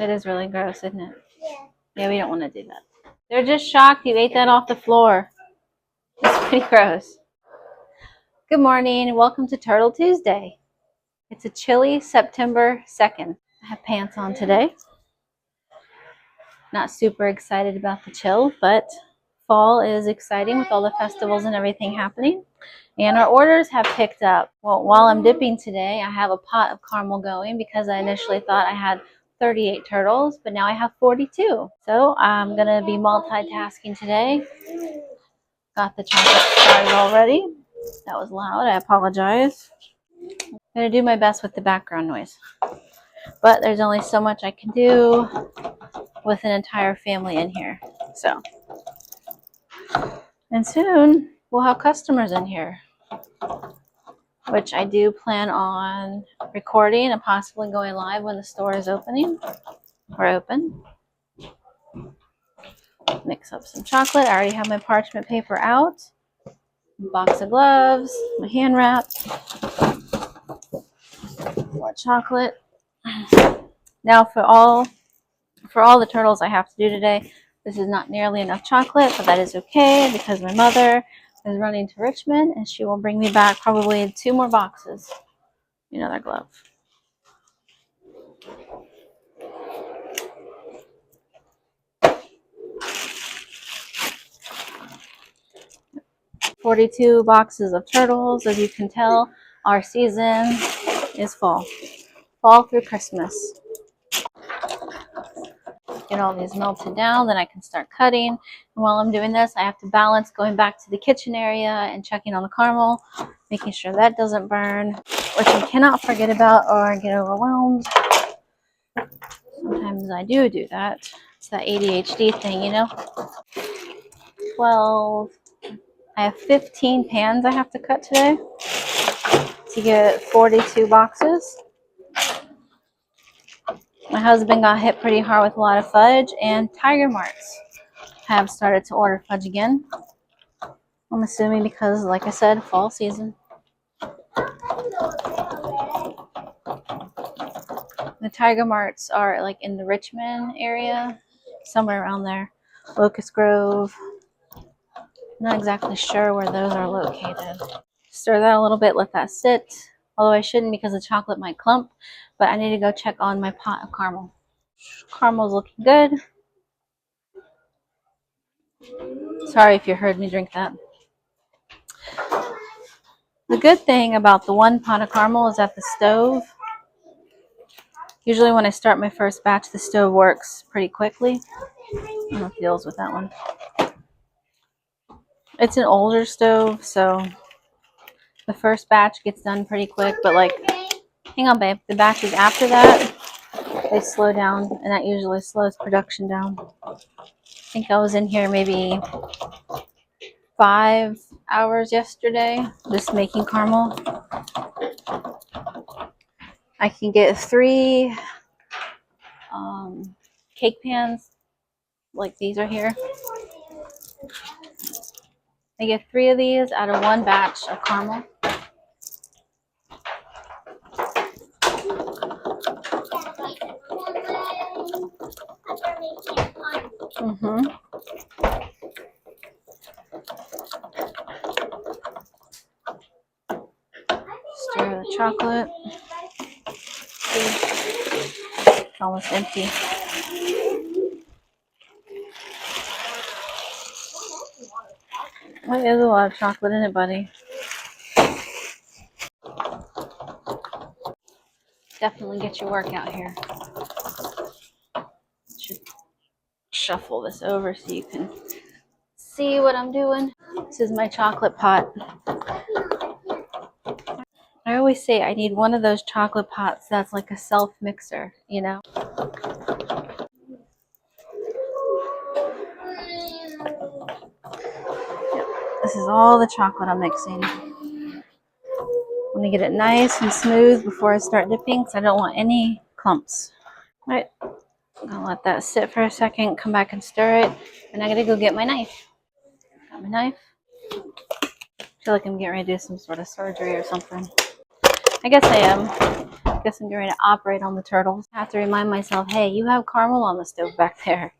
It is really gross, isn't it? Yeah, we don't want to do that. They're just shocked you ate that off the floor. It's pretty gross. Good morning and welcome to Turtle Tuesday. It's a chilly September 2nd. I have pants on today. Not super excited about the chill, but fall is exciting with all the festivals and everything happening. And our orders have picked up. Well, while I'm dipping today, I have a pot of caramel going because I initially thought I had 38 turtles, but now I have 42. So I'm going to be multitasking today. Got the chocolate started already. That was loud. I apologize. I'm going to do my best with the background noise. But there's only so much I can do with an entire family in here. And soon we'll have customers in here, which I do plan on recording and possibly going live when the store is opening or open. Mix up some chocolate. I already have my parchment paper out. Box of gloves, my hand wrap, more chocolate. Now for all the turtles I have to do today, this is not nearly enough chocolate, but that is okay because my mother is running to Richmond and she will bring me back probably 2 more boxes. Another glove. $42 boxes of turtles. As you can tell, our season is fall. Fall through Christmas. Get all these melted down, then I can start cutting. And while I'm doing this, I have to balance going back to the kitchen area and checking on the caramel, making sure that doesn't burn, which I cannot forget about or get overwhelmed. Sometimes I do that. It's that ADHD thing, 12. I have 15 pans I have to cut today to get 42 boxes. My husband got hit pretty hard with a lot of fudge, and Tiger Marts have started to order fudge again. I'm assuming because, like I said, fall season. The Tiger Marts are like in the Richmond area, somewhere around there. Locust Grove. Not exactly sure where those are located. Stir that a little bit, let that sit. Although I shouldn't because the chocolate might clump. But I need to go check on my pot of caramel. Caramel's looking good. Sorry if you heard me drink that. The good thing about the one pot of caramel is that the stove, usually when I start my first batch, the stove works pretty quickly. I don't know if it deals with that one. It's an older stove, so the first batch gets done pretty quick, but hang on babe, the batches after that, they slow down, and that usually slows production down. I think I was in here maybe 5 hours yesterday just making caramel. I can get 3 cake pans like these are here. I get 3 of these out of 1 batch of caramel. Stir the chocolate. It's almost empty. Well, there's a lot of chocolate in it, buddy. Definitely get your workout here. Should shuffle this over so you can see what I'm doing. This is my chocolate pot. I always say I need one of those chocolate pots that's like a self mixer, This is all the chocolate I'm mixing. I'm going to get it nice and smooth before I start dipping because I don't want any clumps. All right, I'm going to let that sit for a second, come back and stir it, and I got to go get my knife. Got my knife. I feel like I'm getting ready to do some sort of surgery or something. I guess I am. Guess I'm going to operate on the turtles. I have to remind myself, hey, you have caramel on the stove back there.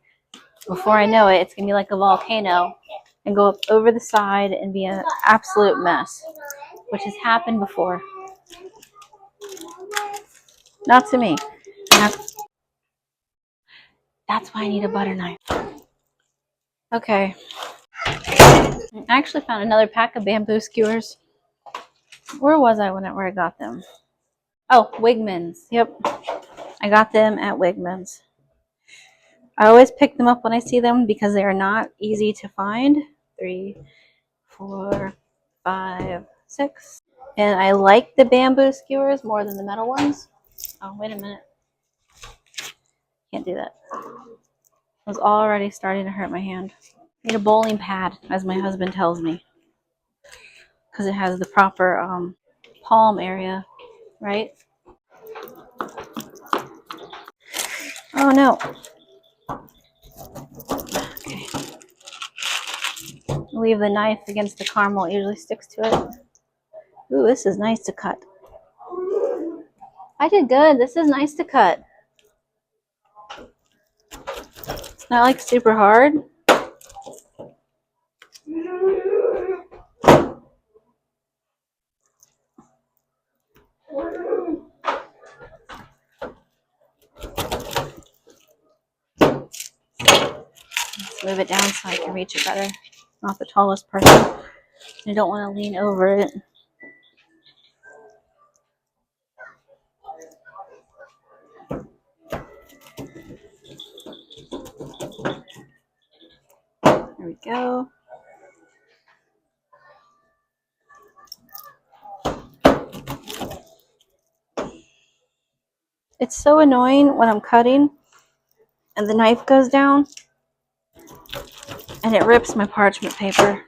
Before I know it, it's going to be like a volcano and go up over the side and be an absolute mess, which has happened before. Not to me. That's why I need a butter knife. Okay. I actually found another pack of bamboo skewers. Where was I where I got them? Oh, Wegmans. Yep. I got them at Wegmans. I always pick them up when I see them because they are not easy to find. 3, 4, 5, 6. And I like the bamboo skewers more than the metal ones. Oh, wait a minute. Can't do that. I was already starting to hurt my hand. Need a bowling pad, as my husband tells me, because it has the proper palm area, right? Oh no. Okay. Leave the knife against the caramel. It usually sticks to it. Ooh, this is nice to cut. I did good. This is nice to cut. It's not like super hard. Let's move it down so I can reach it better. Not the tallest person. I don't want to lean over it. There we go. It's so annoying when I'm cutting and the knife goes down and it rips my parchment paper.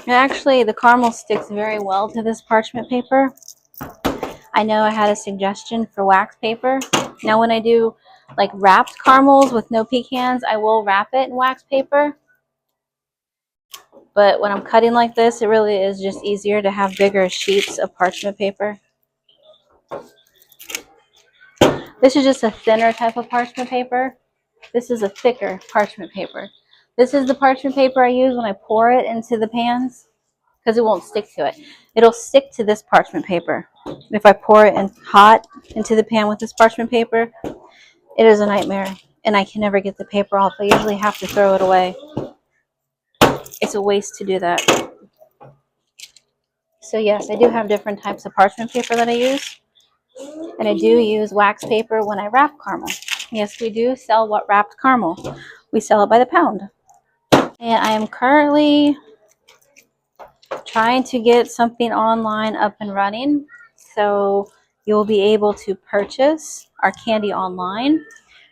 And actually, the caramel sticks very well to this parchment paper. I know I had a suggestion for wax paper. Now when I do like wrapped caramels with no pecans, I will wrap it in wax paper. But when I'm cutting like this, it really is just easier to have bigger sheets of parchment paper. This is just a thinner type of parchment paper. This is a thicker parchment paper. This is the parchment paper I use when I pour it into the pans because it won't stick to it. It'll stick to this parchment paper. If I pour it in hot into the pan with this parchment paper, it is a nightmare and I can never get the paper off. I usually have to throw it away. It's a waste to do that. So yes, I do have different types of parchment paper that I use. And I do use wax paper when I wrap caramel. Yes, we do sell wrapped caramel. We sell it by the pound. And I am currently trying to get something online up and running. So you'll be able to purchase our candy online.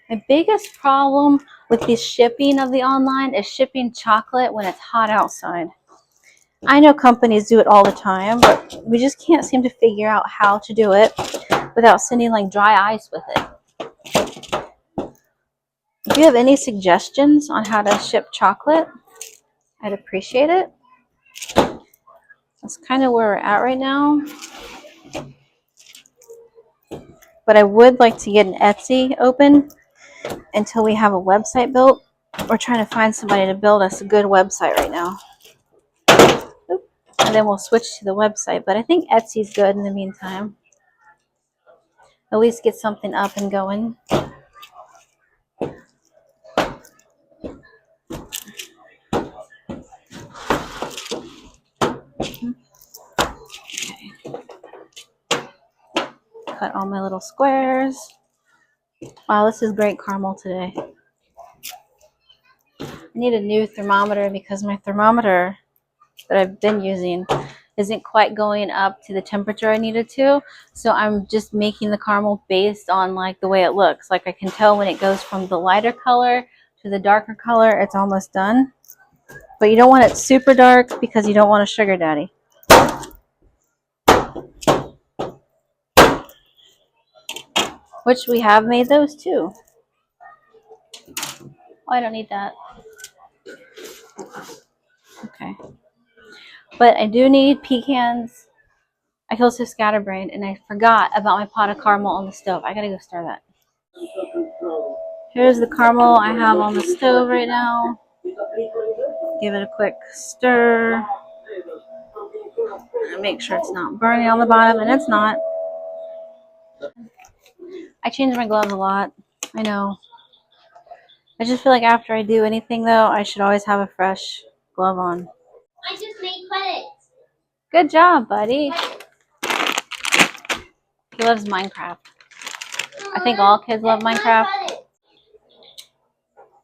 My biggest problem with the shipping of the online is shipping chocolate when it's hot outside. I know companies do it all the time, but we just can't seem to figure out how to do it without sending like dry ice with it. If you have any suggestions on how to ship chocolate, I'd appreciate it. That's kind of where we're at right now. But I would like to get an Etsy open until we have a website built. We're trying to find somebody to build us a good website right now. And then we'll switch to the website. But I think Etsy's good in the meantime. At least get something up and going. Okay. Cut all my little squares. Wow, this is great caramel today. I need a new thermometer because my thermometer that I've been using isn't quite going up to the temperature I needed to. So I'm just making the caramel based on like the way it looks. Like I can tell when it goes from the lighter color to the darker color, it's almost done. But you don't want it super dark because you don't want a sugar daddy. Which we have made those too. Oh, I don't need that. Okay. But I do need pecans. I feel so scatterbrained, and I forgot about my pot of caramel on the stove. I gotta go stir that. Here's the caramel I have on the stove right now. Give it a quick stir. And make sure it's not burning on the bottom, and it's not. I change my gloves a lot. I know. I just feel like after I do anything, though, I should always have a fresh glove on. I just made credits. Good job, buddy. He loves Minecraft. I think all kids love Minecraft.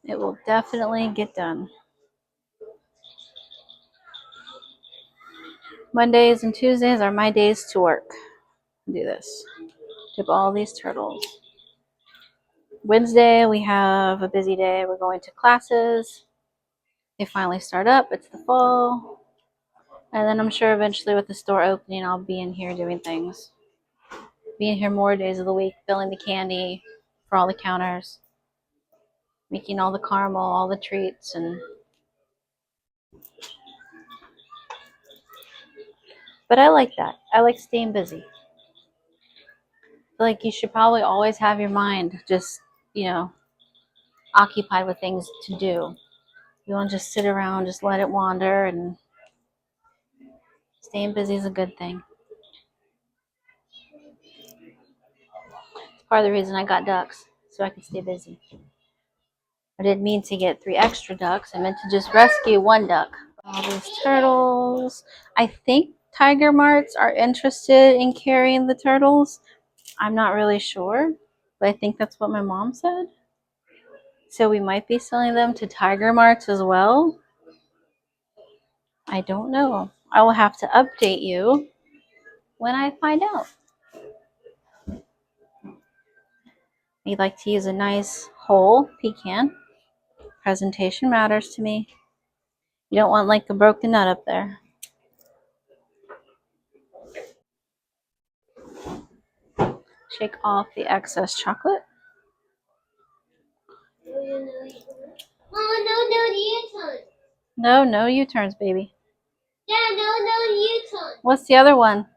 It will definitely get done. Mondays and Tuesdays are my days to work. Do this. Dip all these turtles. Wednesday, we have a busy day. We're going to classes. They finally start up. It's the fall. And then I'm sure eventually with the store opening, I'll be in here doing things. Be in here more days of the week, filling the candy for all the counters, making all the caramel, all the treats, and but I like that. I like staying busy. Like you should probably always have your mind just, occupied with things to do. You don't just sit around, just let it wander, and staying busy is a good thing. It's part of the reason I got ducks, so I could stay busy. I didn't mean to get 3 extra ducks. I meant to just rescue 1 duck. All these turtles. I think Tiger Marts are interested in carrying the turtles. I'm not really sure, but I think that's what my mom said. So we might be selling them to Tiger Marts as well. I don't know. I will have to update you when I find out. I'd like to use a nice whole pecan. Presentation matters to me. You don't want like a broken nut up there. Shake off the excess chocolate. No U-turns, baby. Yeah, no U-turns. What's the other one?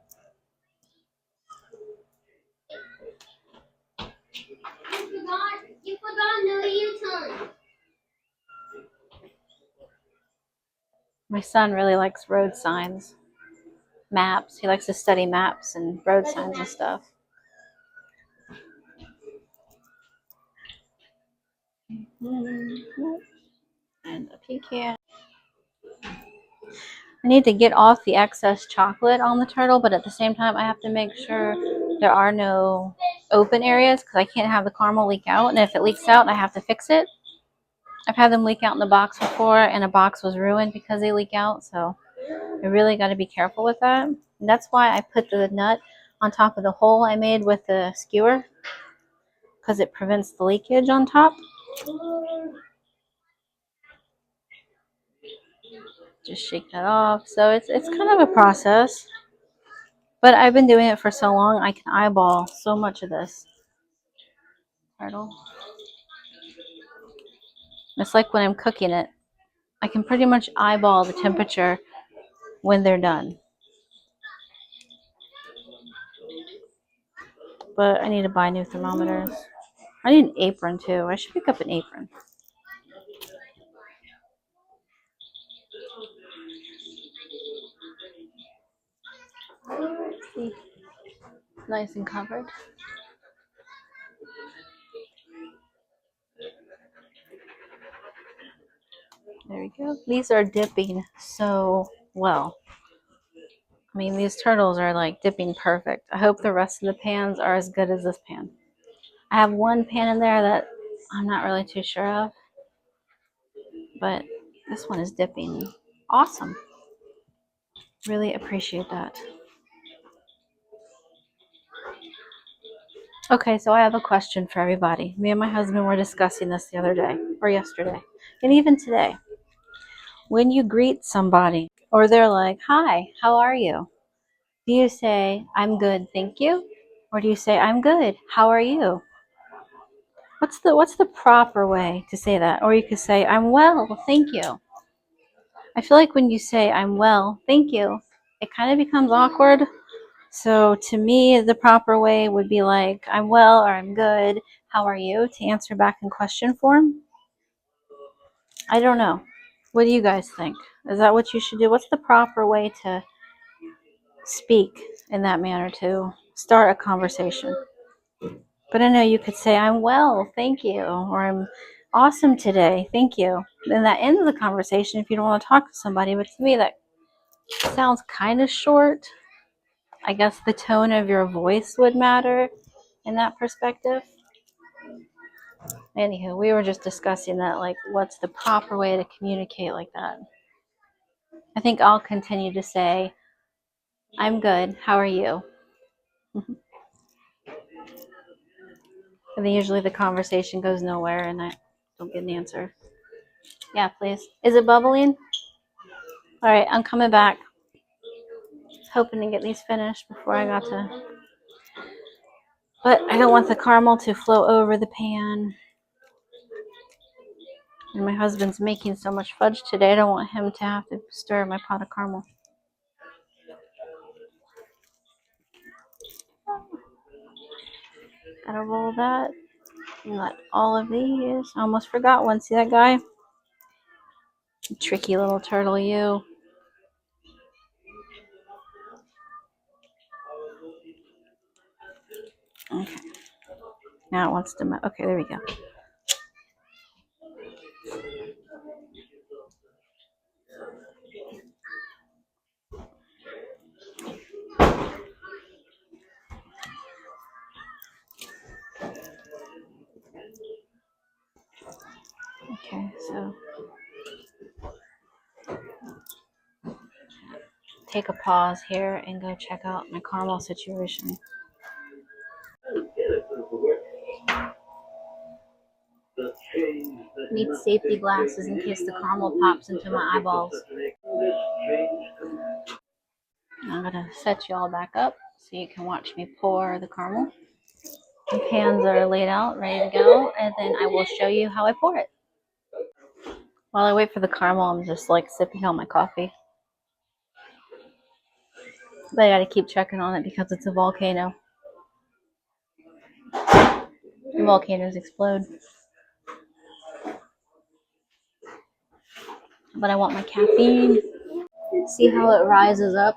You forgot no U-turns. My son really likes road signs, maps. He likes to study maps and road signs and stuff. And a pecan. I need to get off the excess chocolate on the turtle, but at the same time, I have to make sure there are no open areas because I can't have the caramel leak out. And if it leaks out, I have to fix it. I've had them leak out in the box before, and a box was ruined because they leak out. So I really got to be careful with that. And that's why I put the nut on top of the hole I made with the skewer because it prevents the leakage on top. Just shake that off. So it's kind of a process. But I've been doing it for so long, I can eyeball so much of this. Turtle. It's like when I'm cooking it. I can pretty much eyeball the temperature when they're done. But I need to buy new thermometers. I need an apron too. I should pick up an apron. See, nice and covered. There we go. These are dipping so well. I mean, these turtles are like dipping perfect. I hope the rest of the pans are as good as this pan. I have one pan in there that I'm not really too sure of, but this one is dipping awesome. Really appreciate that. Okay, so I have a question for everybody. Me and my husband were discussing this the other day, or yesterday, and even today. When you greet somebody, or they're like, "Hi, how are you?" Do you say, "I'm good, thank you"? Or do you say, "I'm good, how are you"? What's the proper way to say that? Or you could say, "I'm well, thank you." I feel like when you say I'm well, thank you, it kind of becomes awkward. So to me, the proper way would be like I'm well or I'm good. How are you? To answer back in question form. I don't know. What do you guys think? Is that what you should do? What's the proper way to speak in that manner to start a conversation? But I know you could say, I'm well, thank you, or I'm awesome today, thank you. Then that ends the conversation if you don't want to talk to somebody. But to me, that sounds kind of short. I guess the tone of your voice would matter in that perspective. Anywho, we were just discussing that, like, what's the proper way to communicate like that? I think I'll continue to say, I'm good, how are you? And then usually the conversation goes nowhere and I don't get an answer. Yeah, please. Is it bubbling? All right, I'm coming back. Hoping to get these finished before I got to. But I don't want the caramel to flow over the pan. And my husband's making so much fudge today, I don't want him to have to stir my pot of caramel. Gotta roll that. And let all of these. I almost forgot one. See that guy? Tricky little turtle, you. Okay. Now it wants to. Okay, there we go. Okay, so take a pause here and go check out my caramel situation. Need safety glasses in case the caramel pops into my eyeballs. I'm gonna set you all back up so you can watch me pour the caramel. The pans are laid out, ready to go, and then I will show you how I pour it. While I wait for the caramel, I'm just like sipping on my coffee. But I gotta keep checking on it because it's a volcano. And volcanoes explode. But I want my caffeine. See how it rises up?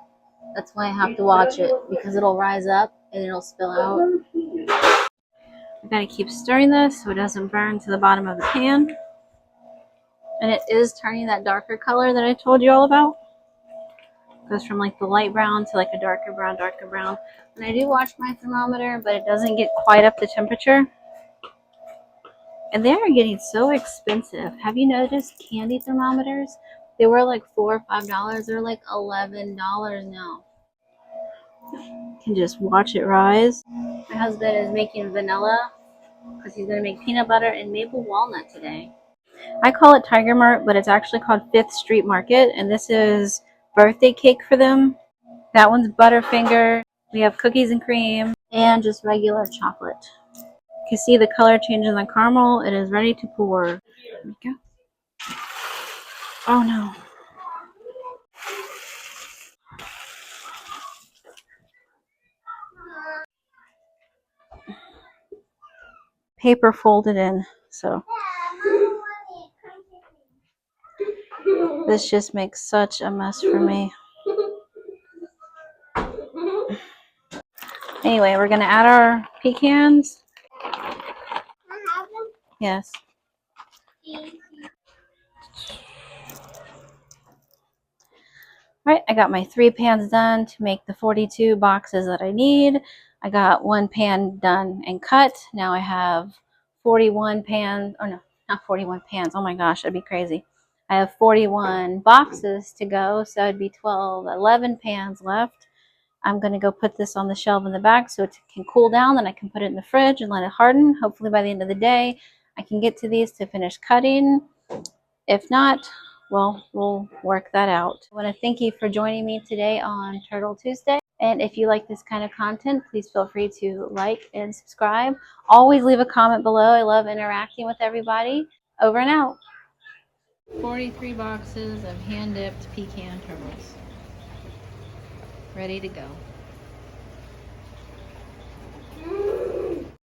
That's why I have to watch it, because it'll rise up and it'll spill out. I gotta keep stirring this so it doesn't burn to the bottom of the pan. And it is turning that darker color that I told you all about. It goes from like the light brown to like a darker brown, darker brown. And I do watch my thermometer, but it doesn't get quite up to temperature. And they are getting so expensive. Have you noticed candy thermometers? They were like $4 or $5. They're like $11 now. You can just watch it rise. My husband is making vanilla because he's going to make peanut butter and maple walnut today. I call it Tiger Mart, but it's actually called Fifth Street Market, and this is birthday cake for them. That one's Butterfinger. We have cookies and cream and just regular chocolate. You can see the color change in the caramel. It is ready to pour. There we go. Oh no. Paper folded in, so this just makes such a mess for me. Anyway, we're gonna add our pecans. Yes. All right, I got my 3 pans done to make the 42 boxes that I need. I got 1 pan done and cut. Now I have 41 pans, or no, not 41 pans. Oh my gosh, that'd be crazy. I have 41 boxes to go, so it'd be 12, 11 pans left. I'm going to go put this on the shelf in the back so it can cool down, then I can put it in the fridge and let it harden. Hopefully by the end of the day, I can get to these to finish cutting. If not, well, we'll work that out. I want to thank you for joining me today on Turtle Tuesday. And if you like this kind of content, please feel free to like and subscribe. Always leave a comment below. I love interacting with everybody. Over and out. 43 boxes of hand-dipped pecan kernels. Ready to go.